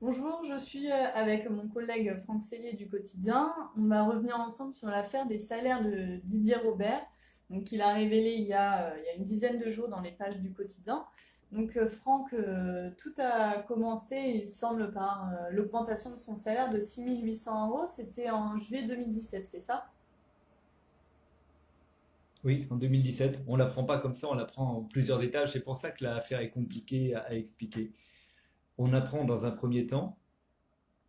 Bonjour, je suis avec mon collègue Franck Sellier du quotidien. On va revenir ensemble sur l'affaire des salaires de Didier Robert, donc qu'il a révélé il y a une dizaine de jours dans les pages du quotidien. Donc Franck, tout a commencé, il semble, par l'augmentation de son salaire de 6 800 euros. C'était en juillet 2017, c'est ça? Oui, en 2017. On ne l'apprend pas comme ça, on l'apprend en plusieurs étages. C'est pour ça que l'affaire est compliquée à expliquer. On apprend dans un premier temps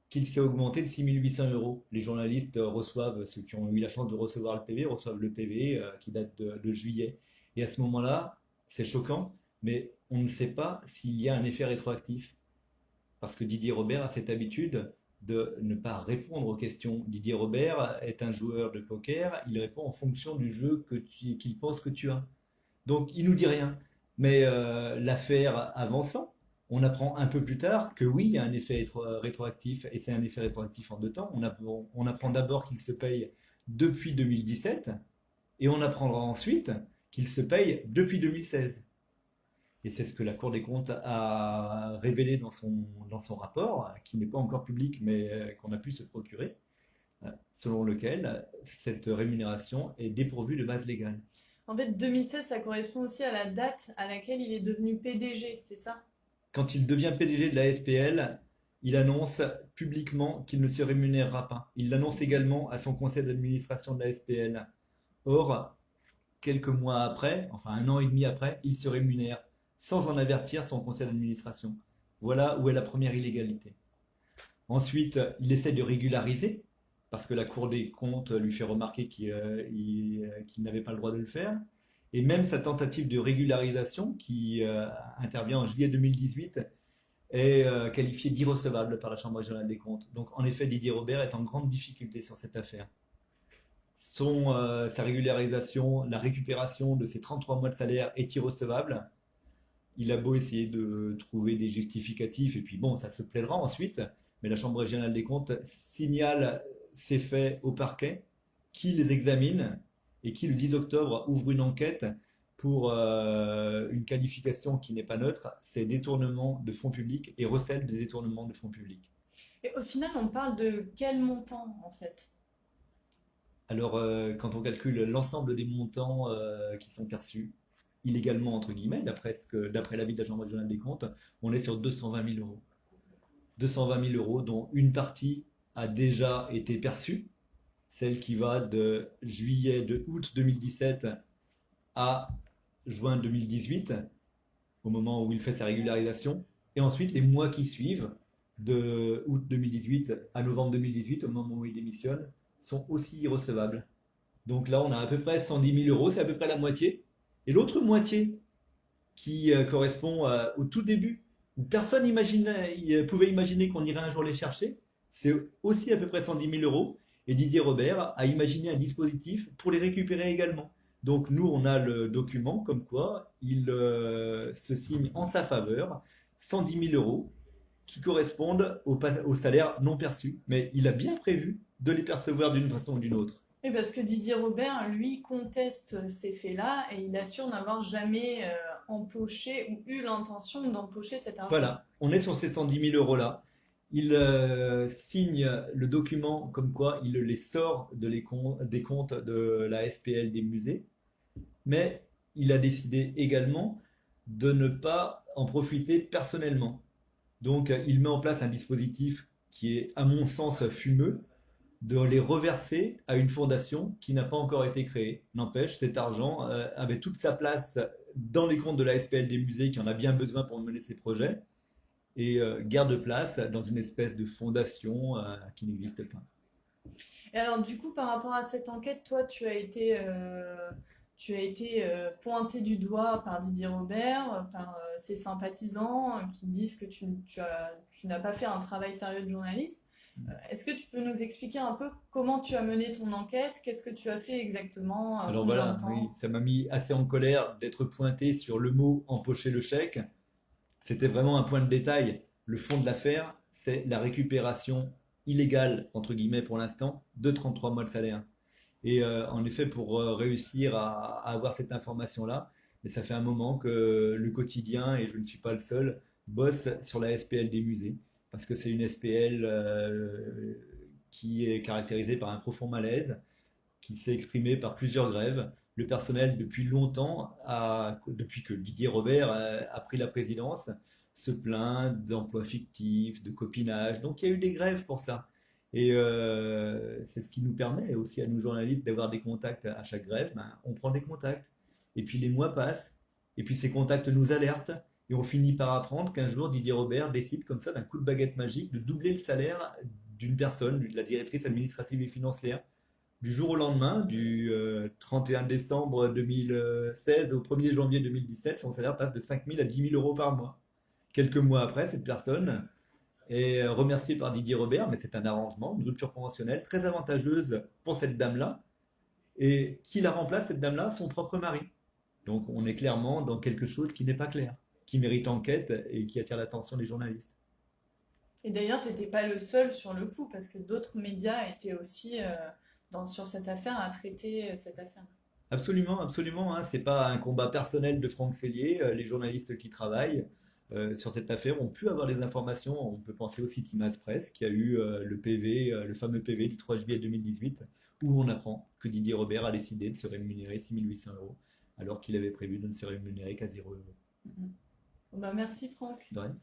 qu'il s'est augmenté de 6 800 euros. Les journalistes reçoivent, ceux qui ont eu la chance de recevoir le PV, reçoivent le PV qui date de juillet. Et à ce moment-là, c'est choquant, mais on ne sait pas s'il y a un effet rétroactif. Parce que Didier Robert a cette habitude de ne pas répondre aux questions. Didier Robert est un joueur de poker, il répond en fonction du jeu qu'il pense que tu as. Donc il nous dit rien. Mais l'affaire avançant, on apprend un peu plus tard que oui, il y a un effet rétroactif, et c'est un effet rétroactif en deux temps. On apprend d'abord qu'il se paye depuis 2017, et on apprendra ensuite qu'il se paye depuis 2016. Et c'est ce que la Cour des comptes a révélé dans son rapport, qui n'est pas encore public, mais qu'on a pu se procurer, selon lequel cette rémunération est dépourvue de base légale. En fait, 2016, ça correspond aussi à la date à laquelle il est devenu PDG, c'est ça? Quand il devient PDG de la SPL, il annonce publiquement qu'il ne se rémunérera pas. Il l'annonce également à son conseil d'administration de la SPL. Or, quelques mois après, enfin un an et demi après, il se rémunère sans en avertir son conseil d'administration. Voilà où est la première illégalité. Ensuite, il essaie de régulariser, parce que la Cour des comptes lui fait remarquer qu'il n'avait pas le droit de le faire. Et même sa tentative de régularisation, qui intervient en juillet 2018, est qualifiée d'irrecevable par la Chambre régionale des comptes. Donc en effet, Didier Robert est en grande difficulté sur cette affaire. Sa régularisation, la récupération de ses 33 mois de salaire est irrecevable. Il a beau essayer de trouver des justificatifs, et puis bon, ça se plaidera ensuite, mais la Chambre régionale des comptes signale ces faits au parquet, qui les examine, et qui le 10 octobre ouvre une enquête pour une qualification qui n'est pas neutre, c'est détournement de fonds publics et recel des détournements de fonds publics. Et au final, on parle de quel montant, en fait? Alors, quand on calcule l'ensemble des montants qui sont perçus, illégalement entre guillemets, d'après l'avis de la Chambre régionale des comptes, on est sur 220 000 euros. 220 000 euros dont une partie a déjà été perçue, celle qui va de août 2017 à juin 2018, au moment où il fait sa régularisation, et ensuite les mois qui suivent, de août 2018 à novembre 2018, au moment où il démissionne, sont aussi irrecevables. Donc là, on a à peu près 110 000 euros, c'est à peu près la moitié. Et l'autre moitié, qui correspond au tout début, où personne pouvait imaginer qu'on irait un jour les chercher, c'est aussi à peu près 110 000 euros. Et Didier Robert a imaginé un dispositif pour les récupérer également. Donc nous, on a le document comme quoi il se signe en sa faveur 110 000 euros qui correspondent au salaire non perçu. Mais il a bien prévu de les percevoir d'une façon ou d'une autre. Oui, parce que Didier Robert, lui, conteste ces faits-là et il assure n'avoir jamais empoché ou eu l'intention d'empocher cet argent. Voilà, on est sur ces 110 000 euros-là. Il signe le document comme quoi il les sort des comptes de la SPL des musées, mais il a décidé également de ne pas en profiter personnellement. Donc il met en place un dispositif qui est, à mon sens, fumeux, de les reverser à une fondation qui n'a pas encore été créée. N'empêche, cet argent avait toute sa place dans les comptes de la SPL des musées qui en a bien besoin pour mener ses projets et garde place dans une espèce de fondation qui n'existe pas. Et alors, du coup, par rapport à cette enquête, toi, tu as été pointé du doigt par Didier Robert, par ses sympathisants qui disent que tu n'as pas fait un travail sérieux de journaliste. Est-ce que tu peux nous expliquer un peu comment tu as mené ton enquête? Qu'est-ce que tu as fait exactement? Alors Combien de voilà, oui, temps? ça m'a mis assez en colère d'être pointé sur le mot empocher le chèque. C'était vraiment un point de détail. Le fond de l'affaire, c'est la récupération illégale, entre guillemets pour l'instant, de 33 mois de salaire. Et en effet, pour réussir à avoir cette information-là, mais ça fait un moment que le quotidien, et je ne suis pas le seul, bosse sur la SPL des musées. parce que c'est une SPL qui est caractérisée par un profond malaise, qui s'est exprimé par plusieurs grèves. Le personnel, depuis longtemps, depuis que Didier Robert a pris la présidence, se plaint d'emplois fictifs, de copinage. Donc il y a eu des grèves pour ça. Et c'est ce qui nous permet aussi à nous journalistes d'avoir des contacts à chaque grève. Ben, on prend des contacts. Et puis les mois passent. Et puis ces contacts nous alertent. Et on finit par apprendre qu'un jour, Didier Robert décide comme ça, d'un coup de baguette magique, de doubler le salaire d'une personne, de la directrice administrative et financière, du jour au lendemain, du 31 décembre 2016 au 1er janvier 2017, son salaire passe de 5 000 à 10 000 euros par mois. Quelques mois après, cette personne est remerciée par Didier Robert, mais c'est un arrangement, une rupture conventionnelle très avantageuse pour cette dame-là. Et qui la remplace, cette dame-là? Son propre mari. Donc on est clairement dans quelque chose qui n'est pas clair, qui mérite enquête et qui attire l'attention des journalistes. Et d'ailleurs, tu n'étais pas le seul sur le coup, parce que d'autres médias étaient aussi sur cette affaire, à traiter cette affaire. Absolument, absolument, hein. C'est pas un combat personnel de Franck Cellier. Les journalistes qui travaillent sur cette affaire ont pu avoir des informations. On peut penser aussi Timaz Presse, qui a eu le PV, le fameux PV du 3 juillet 2018, où on apprend que Didier Robert a décidé de se rémunérer 6 800 euros, alors qu'il avait prévu de ne se rémunérer qu'à 0 euros. Mhm. Bon, bah, merci Franck. De rien.